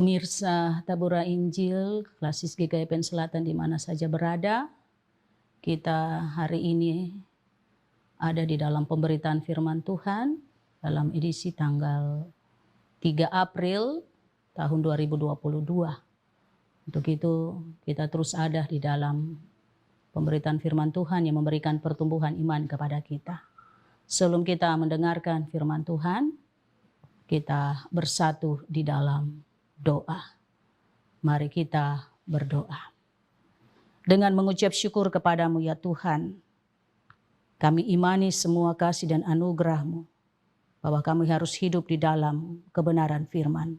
Pemirsa Tabura Injil, Klasis GKIPN Selatan di mana saja berada, kita hari ini ada di dalam pemberitaan firman Tuhan dalam edisi tanggal 3 April tahun 2022. Untuk itu kita terus ada di dalam pemberitaan firman Tuhan yang memberikan pertumbuhan iman kepada kita. Sebelum kita mendengarkan firman Tuhan, kita bersatu di dalam doa. Mari kita berdoa. Dengan mengucap syukur kepadamu ya Tuhan, kami imani semua kasih dan anugerah-Mu, bahwa kami harus hidup di dalam kebenaran firman.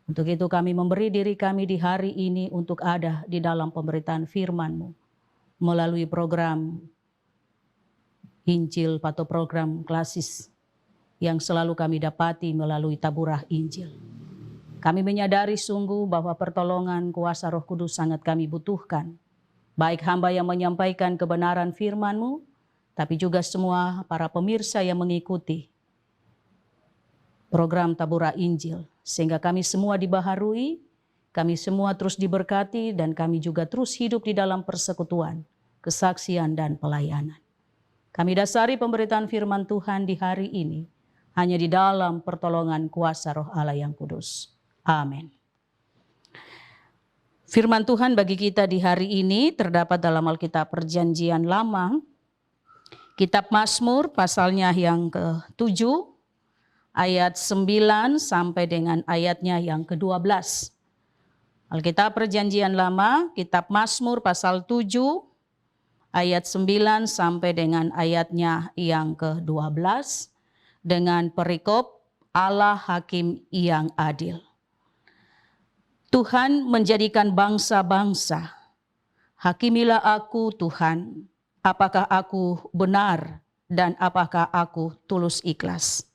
Untuk itu kami memberi diri kami di hari ini untuk ada di dalam pemberitaan firman-Mu, melalui program Injil atau program klasis yang selalu kami dapati melalui Taburah Injil. Kami menyadari sungguh bahwa pertolongan kuasa Roh Kudus sangat kami butuhkan. Baik hamba yang menyampaikan kebenaran firman-Mu, tapi juga semua para pemirsa yang mengikuti program Taburah Injil. Sehingga kami semua dibaharui, kami semua terus diberkati, dan kami juga terus hidup di dalam persekutuan, kesaksian, dan pelayanan. Kami dasari pemberitaan firman Tuhan di hari ini hanya di dalam pertolongan kuasa Roh Allah yang kudus. Amin. Firman Tuhan bagi kita di hari ini terdapat dalam Alkitab Perjanjian Lama, Kitab Mazmur pasalnya yang ke-7, ayat 9 sampai dengan ayatnya yang ke-12. Alkitab Perjanjian Lama, Kitab Mazmur pasal 7, ayat 9 sampai dengan ayatnya yang ke-12, dengan perikop Allah Hakim yang adil. Tuhan menjadikan bangsa-bangsa, hakimilah aku Tuhan, apakah aku benar dan apakah aku tulus ikhlas.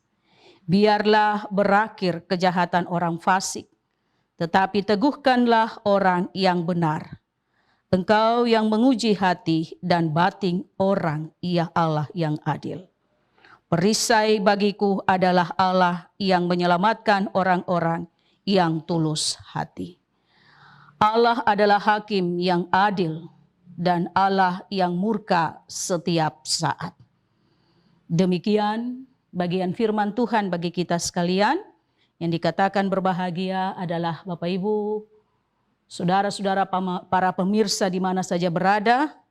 Biarlah berakhir kejahatan orang fasik, tetapi teguhkanlah orang yang benar. Engkau yang menguji hati dan batin orang, ya Allah yang adil. Perisai bagiku adalah Allah yang menyelamatkan orang-orang yang tulus hati. Allah adalah hakim yang adil dan Allah yang murka setiap saat. Demikian bagian firman Tuhan bagi kita sekalian. Yang dikatakan berbahagia adalah Bapak Ibu, saudara-saudara para pemirsa di mana saja berada,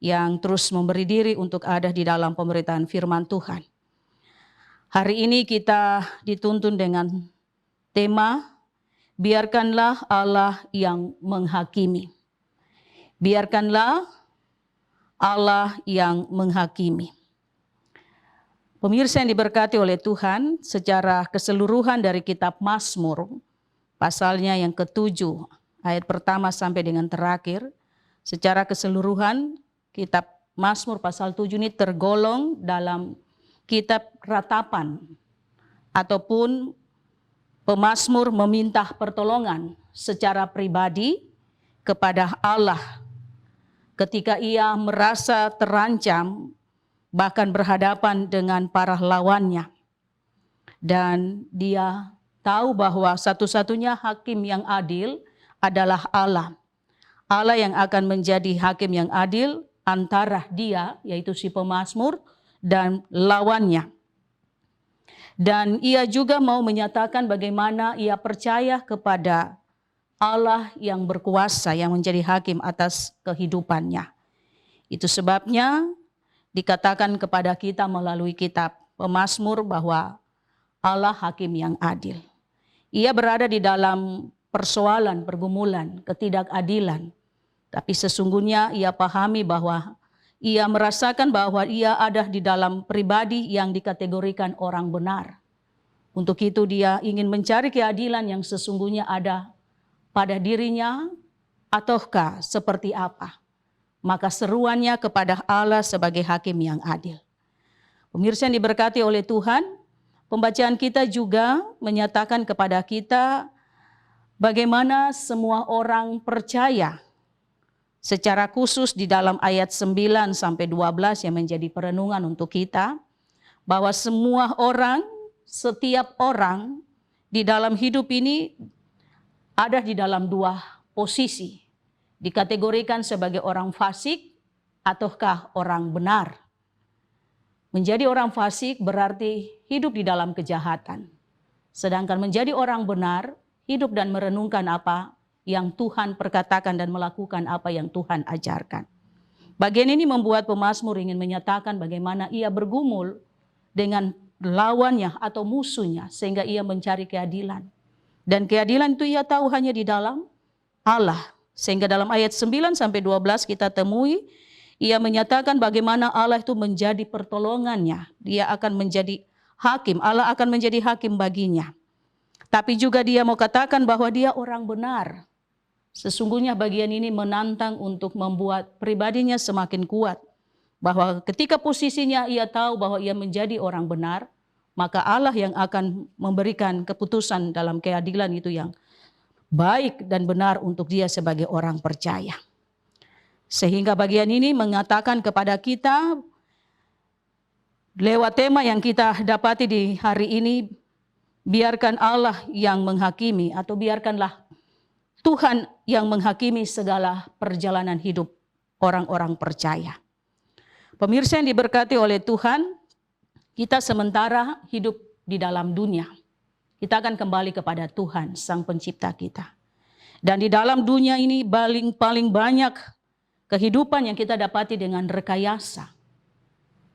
yang terus memberi diri untuk ada di dalam pemberitaan firman Tuhan. Hari ini kita dituntun dengan tema, biarkanlah Allah yang menghakimi. Biarkanlah Allah yang menghakimi. Pemirsa yang diberkati oleh Tuhan, secara keseluruhan dari kitab Mazmur, pasalnya yang ke-7, ayat pertama sampai dengan terakhir, secara keseluruhan kitab Mazmur pasal 7 ini tergolong dalam kitab ratapan, ataupun pemazmur meminta pertolongan secara pribadi kepada Allah ketika ia merasa terancam, bahkan berhadapan dengan para lawannya. Dan dia tahu bahwa satu-satunya hakim yang adil adalah Allah. Allah yang akan menjadi hakim yang adil antara dia, yaitu si pemazmur, dan lawannya. Dan ia juga mau menyatakan bagaimana ia percaya kepada Allah yang berkuasa, yang menjadi hakim atas kehidupannya. Itu sebabnya dikatakan kepada kita melalui kitab Pemazmur bahwa Allah hakim yang adil. Ia berada di dalam persoalan, pergumulan, ketidakadilan. Tapi sesungguhnya ia pahami bahwa ia merasakan bahwa ia ada di dalam pribadi yang dikategorikan orang benar. Untuk itu dia ingin mencari keadilan yang sesungguhnya ada pada dirinya, ataukah seperti apa. Maka seruannya kepada Allah sebagai hakim yang adil. Pemirsa yang diberkati oleh Tuhan, pembacaan kita juga menyatakan kepada kita bagaimana semua orang percaya, secara khusus di dalam ayat 9 sampai 12 yang menjadi perenungan untuk kita, bahwa semua orang, setiap orang di dalam hidup ini ada di dalam dua posisi. Dikategorikan sebagai orang fasik ataukah orang benar. Menjadi orang fasik berarti hidup di dalam kejahatan. Sedangkan menjadi orang benar, hidup dan merenungkan apa yang Tuhan perkatakan dan melakukan apa yang Tuhan ajarkan. Bagian ini membuat pemazmur ingin menyatakan bagaimana ia bergumul dengan lawannya atau musuhnya sehingga ia mencari keadilan. Dan keadilan itu ia tahu hanya di dalam Allah. Sehingga dalam ayat 9-12 kita temui, ia menyatakan bagaimana Allah itu menjadi pertolongannya. Dia akan menjadi hakim, Allah akan menjadi hakim baginya. Tapi juga dia mau katakan bahwa dia orang benar. Sesungguhnya bagian ini menantang untuk membuat pribadinya semakin kuat. Bahwa ketika posisinya ia tahu bahwa ia menjadi orang benar, maka Allah yang akan memberikan keputusan dalam keadilan itu yang baik dan benar untuk dia sebagai orang percaya. Sehingga bagian ini mengatakan kepada kita lewat tema yang kita dapati di hari ini, biarkan Allah yang menghakimi atau biarkanlah Tuhan yang menghakimi segala perjalanan hidup orang-orang percaya. Pemirsa yang diberkati oleh Tuhan, kita sementara hidup di dalam dunia. Kita akan kembali kepada Tuhan, Sang Pencipta kita. Dan di dalam dunia ini paling banyak kehidupan yang kita dapati dengan rekayasa.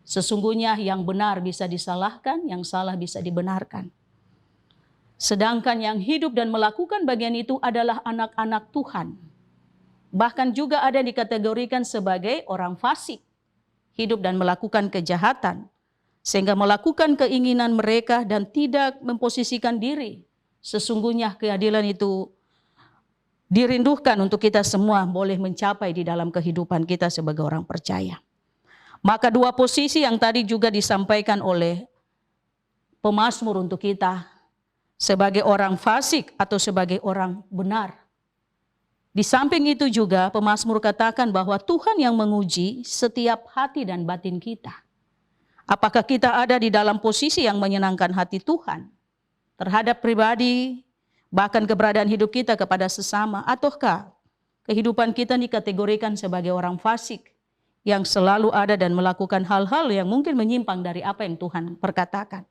Sesungguhnya yang benar bisa disalahkan, yang salah bisa dibenarkan. Sedangkan yang hidup dan melakukan bagian itu adalah anak-anak Tuhan. Bahkan juga ada yang dikategorikan sebagai orang fasik. Hidup dan melakukan kejahatan. Sehingga melakukan keinginan mereka dan tidak memposisikan diri. Sesungguhnya keadilan itu dirindukan untuk kita semua boleh mencapai di dalam kehidupan kita sebagai orang percaya. Maka dua posisi yang tadi juga disampaikan oleh pemazmur untuk kita sebagai orang fasik atau sebagai orang benar. Di samping itu juga pemazmur katakan bahwa Tuhan yang menguji setiap hati dan batin kita. Apakah kita ada di dalam posisi yang menyenangkan hati Tuhan terhadap pribadi, bahkan keberadaan hidup kita kepada sesama, ataukah kehidupan kita dikategorikan sebagai orang fasik yang selalu ada dan melakukan hal-hal yang mungkin menyimpang dari apa yang Tuhan perkatakan.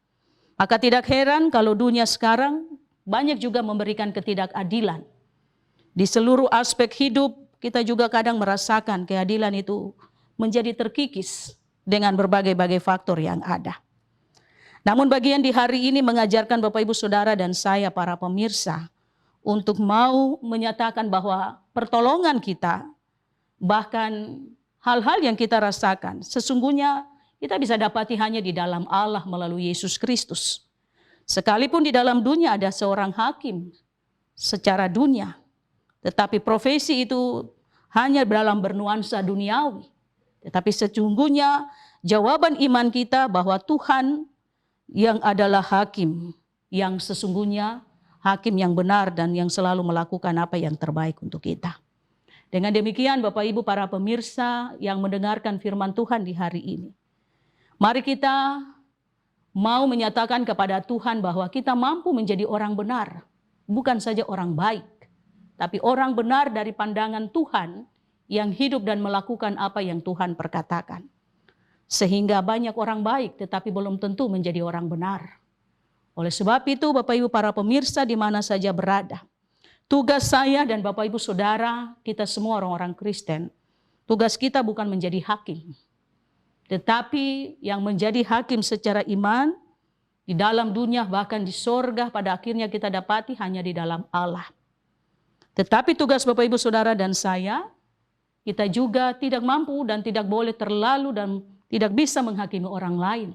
Maka tidak heran kalau dunia sekarang banyak juga memberikan ketidakadilan. Di seluruh aspek hidup kita juga kadang merasakan keadilan itu menjadi terkikis dengan berbagai-bagai faktor yang ada. Namun bagian di hari ini mengajarkan Bapak Ibu Saudara dan saya para pemirsa untuk mau menyatakan bahwa pertolongan kita, bahkan hal-hal yang kita rasakan, sesungguhnya kita bisa dapati hanya di dalam Allah melalui Yesus Kristus. Sekalipun di dalam dunia ada seorang hakim secara dunia, tetapi profesi itu hanya dalam bernuansa duniawi. Tetapi sesungguhnya jawaban iman kita bahwa Tuhan yang adalah hakim, yang sesungguhnya hakim yang benar dan yang selalu melakukan apa yang terbaik untuk kita. Dengan demikian Bapak Ibu para pemirsa yang mendengarkan firman Tuhan di hari ini, mari kita mau menyatakan kepada Tuhan bahwa kita mampu menjadi orang benar, bukan saja orang baik, tapi orang benar dari pandangan Tuhan yang hidup dan melakukan apa yang Tuhan perkatakan. Sehingga banyak orang baik tetapi belum tentu menjadi orang benar. Oleh sebab itu Bapak Ibu para pemirsa di mana saja berada, tugas saya dan Bapak Ibu Saudara, kita semua orang-orang Kristen, tugas kita bukan menjadi hakim. Tetapi yang menjadi hakim secara iman di dalam dunia bahkan di sorga pada akhirnya kita dapati hanya di dalam Allah. Tetapi tugas Bapak Ibu Saudara dan saya, kita juga tidak mampu dan tidak boleh terlalu dan tidak bisa menghakimi orang lain.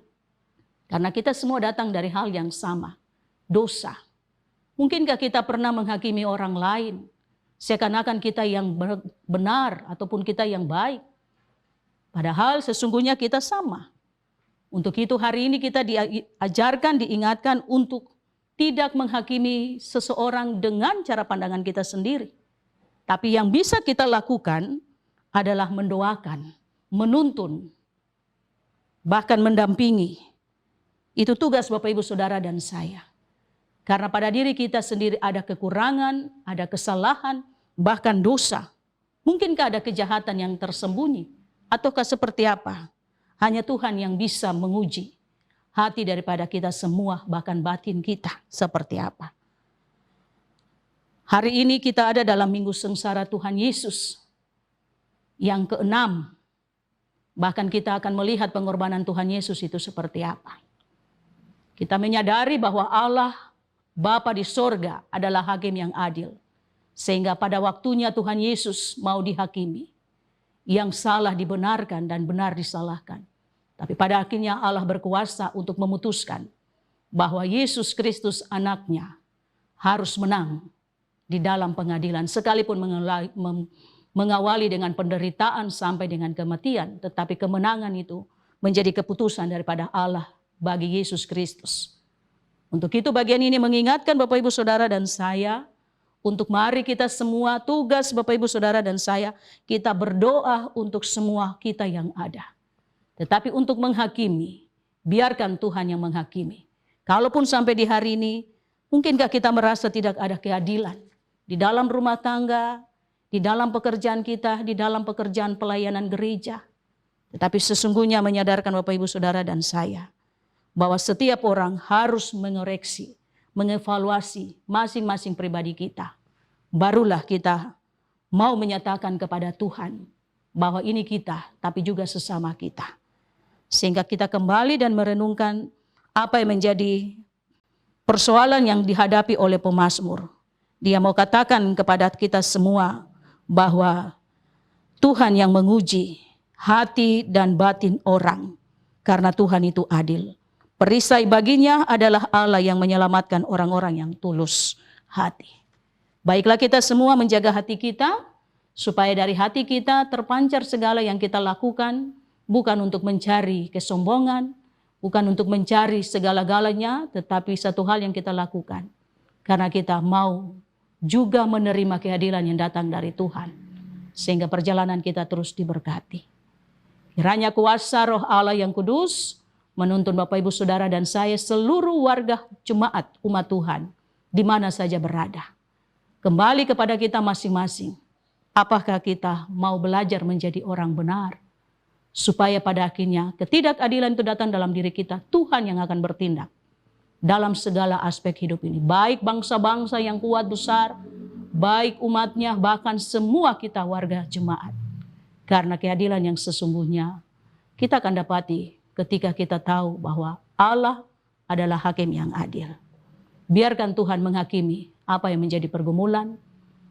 Karena kita semua datang dari hal yang sama, dosa. Mungkinkah kita pernah menghakimi orang lain seakan-akan kita yang benar ataupun kita yang baik? Padahal sesungguhnya kita sama. Untuk itu hari ini kita diajarkan, diingatkan untuk tidak menghakimi seseorang dengan cara pandangan kita sendiri. Tapi yang bisa kita lakukan adalah mendoakan, menuntun, bahkan mendampingi. Itu tugas Bapak Ibu Saudara dan saya. Karena pada diri kita sendiri ada kekurangan, ada kesalahan, bahkan dosa. Mungkinkah ada kejahatan yang tersembunyi? Ataukah seperti apa? Hanya Tuhan yang bisa menguji hati daripada kita semua, bahkan batin kita seperti apa. Hari ini kita ada dalam minggu sengsara Tuhan Yesus yang ke-6. Bahkan kita akan melihat pengorbanan Tuhan Yesus itu seperti apa. Kita menyadari bahwa Allah Bapa di sorga adalah hakim yang adil. Sehingga pada waktunya Tuhan Yesus mau dihakimi. Yang salah dibenarkan dan benar disalahkan. Tapi pada akhirnya Allah berkuasa untuk memutuskan bahwa Yesus Kristus anaknya harus menang di dalam pengadilan. Sekalipun mengawali dengan penderitaan sampai dengan kematian. Tetapi kemenangan itu menjadi keputusan daripada Allah bagi Yesus Kristus. Untuk itu bagian ini mengingatkan Bapak Ibu Saudara dan saya, untuk mari kita semua, tugas Bapak Ibu Saudara dan saya, kita berdoa untuk semua kita yang ada. Tetapi untuk menghakimi, biarkan Tuhan yang menghakimi. Kalaupun sampai di hari ini, mungkinkah kita merasa tidak ada keadilan di dalam rumah tangga, di dalam pekerjaan kita, di dalam pekerjaan pelayanan gereja. Tetapi sesungguhnya menyadarkan Bapak Ibu Saudara dan saya, bahwa setiap orang harus mengoreksi, mengevaluasi masing-masing pribadi kita. Barulah kita mau menyatakan kepada Tuhan bahwa ini kita, tapi juga sesama kita. Sehingga kita kembali dan merenungkan apa yang menjadi persoalan yang dihadapi oleh pemazmur. Dia mau katakan kepada kita semua bahwa Tuhan yang menguji hati dan batin orang, karena Tuhan itu adil. Perisai baginya adalah Allah yang menyelamatkan orang-orang yang tulus hati. Baiklah kita semua menjaga hati kita, supaya dari hati kita terpancar segala yang kita lakukan, bukan untuk mencari kesombongan, bukan untuk mencari segala-galanya, tetapi satu hal yang kita lakukan. Karena kita mau juga menerima keadilan yang datang dari Tuhan, sehingga perjalanan kita terus diberkati. Kiranya kuasa Roh Allah yang kudus menuntun Bapak Ibu Saudara dan saya, seluruh warga jemaat umat Tuhan, di mana saja berada. Kembali kepada kita masing-masing. Apakah kita mau belajar menjadi orang benar? Supaya pada akhirnya ketidakadilan itu datang dalam diri kita, Tuhan yang akan bertindak dalam segala aspek hidup ini. Baik bangsa-bangsa yang kuat besar, baik umatnya, bahkan semua kita warga jemaat. Karena keadilan yang sesungguhnya kita akan dapati ketika kita tahu bahwa Allah adalah hakim yang adil. Biarkan Tuhan menghakimi apa yang menjadi pergumulan,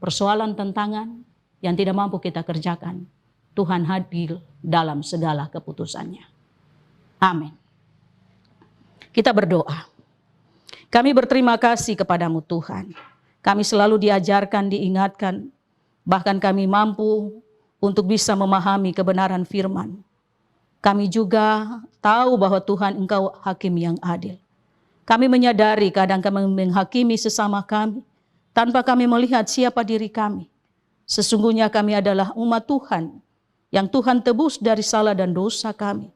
persoalan, tantangan yang tidak mampu kita kerjakan. Tuhan hadir dalam segala keputusannya. Amin. Kita berdoa. Kami berterima kasih kepadamu Tuhan. Kami selalu diajarkan, diingatkan, bahkan kami mampu untuk bisa memahami kebenaran firman. Kami juga tahu bahwa Tuhan Engkau hakim yang adil. Kami menyadari kadang kami menghakimi sesama kami tanpa kami melihat siapa diri kami. Sesungguhnya kami adalah umat Tuhan yang Tuhan tebus dari salah dan dosa kami.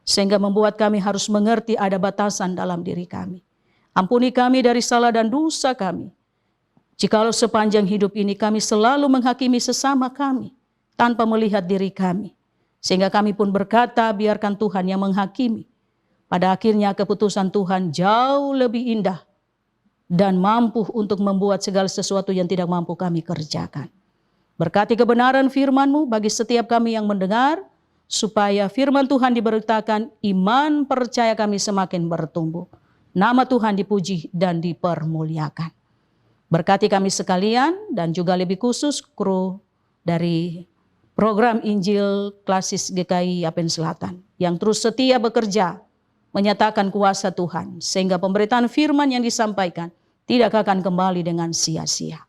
Sehingga membuat kami harus mengerti ada batasan dalam diri kami. Ampuni kami dari salah dan dosa kami. Jikalau sepanjang hidup ini kami selalu menghakimi sesama kami tanpa melihat diri kami. Sehingga kami pun berkata, biarkan Tuhan yang menghakimi. Pada akhirnya keputusan Tuhan jauh lebih indah dan mampu untuk membuat segala sesuatu yang tidak mampu kami kerjakan. Berkati kebenaran firman-Mu bagi setiap kami yang mendengar, supaya firman Tuhan diberitakan, iman percaya kami semakin bertumbuh. Nama Tuhan dipuji dan dipermuliakan. Berkati kami sekalian dan juga lebih khusus kru dari program Injil Klasis GKI Yapen Selatan yang terus setia bekerja menyatakan kuasa Tuhan sehingga pemberitaan firman yang disampaikan tidak akan kembali dengan sia-sia.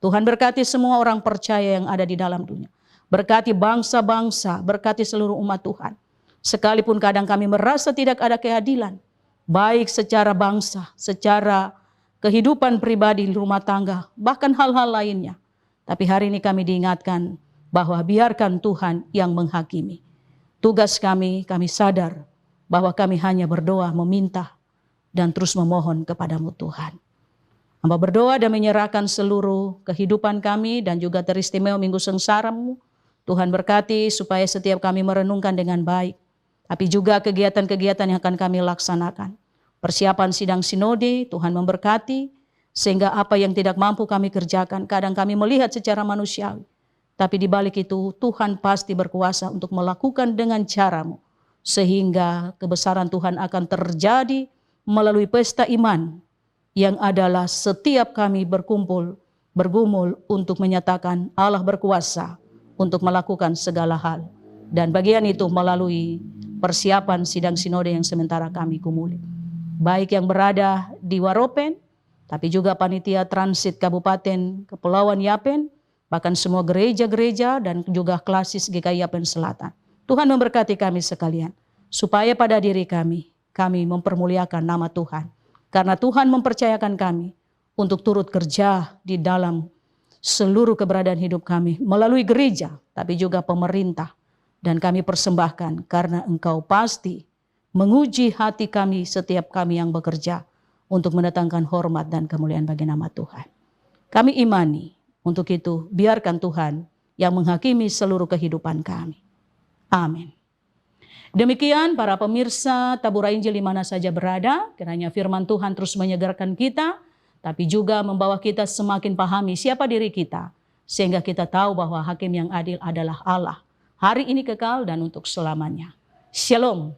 Tuhan berkati semua orang percaya yang ada di dalam dunia. Berkati bangsa-bangsa, berkati seluruh umat Tuhan. Sekalipun kadang kami merasa tidak ada keadilan, baik secara bangsa, secara kehidupan pribadi di rumah tangga, bahkan hal-hal lainnya. Tapi hari ini kami diingatkan bahwa biarkan Tuhan yang menghakimi. Tugas kami sadar bahwa kami hanya berdoa, meminta, dan terus memohon kepadamu Tuhan. Hamba berdoa dan menyerahkan seluruh kehidupan kami dan juga teristimewa Minggu Sengsara-Mu. Tuhan berkati supaya setiap kami merenungkan dengan baik. Tapi juga kegiatan-kegiatan yang akan kami laksanakan. Persiapan sidang sinode, Tuhan memberkati. Sehingga apa yang tidak mampu kami kerjakan, kadang kami melihat secara manusiawi. Tapi di balik itu Tuhan pasti berkuasa untuk melakukan dengan cara-Mu. Sehingga kebesaran Tuhan akan terjadi melalui pesta iman. Yang adalah setiap kami berkumpul, bergumul untuk menyatakan Allah berkuasa untuk melakukan segala hal. Dan bagian itu melalui persiapan sidang sinode yang sementara kami gumuli. Baik yang berada di Waropen, tapi juga panitia transit Kabupaten Kepulauan Yapen, bahkan semua gereja-gereja dan juga klasis GKI Yapen Selatan. Tuhan memberkati kami sekalian, supaya pada diri kami mempermuliakan nama Tuhan. Karena Tuhan mempercayakan kami untuk turut kerja di dalam seluruh keberadaan hidup kami melalui gereja, tapi juga pemerintah. Dan kami persembahkan karena Engkau pasti menguji hati kami setiap kami yang bekerja untuk mendatangkan hormat dan kemuliaan bagi nama Tuhan. Kami imani, untuk itu biarkan Tuhan yang menghakimi seluruh kehidupan kami. Amin. Demikian para pemirsa Tabura Injil di mana saja berada, kiranya firman Tuhan terus menyegarkan kita, tapi juga membawa kita semakin pahami siapa diri kita, sehingga kita tahu bahwa Hakim yang adil adalah Allah, hari ini kekal dan untuk selamanya. Shalom.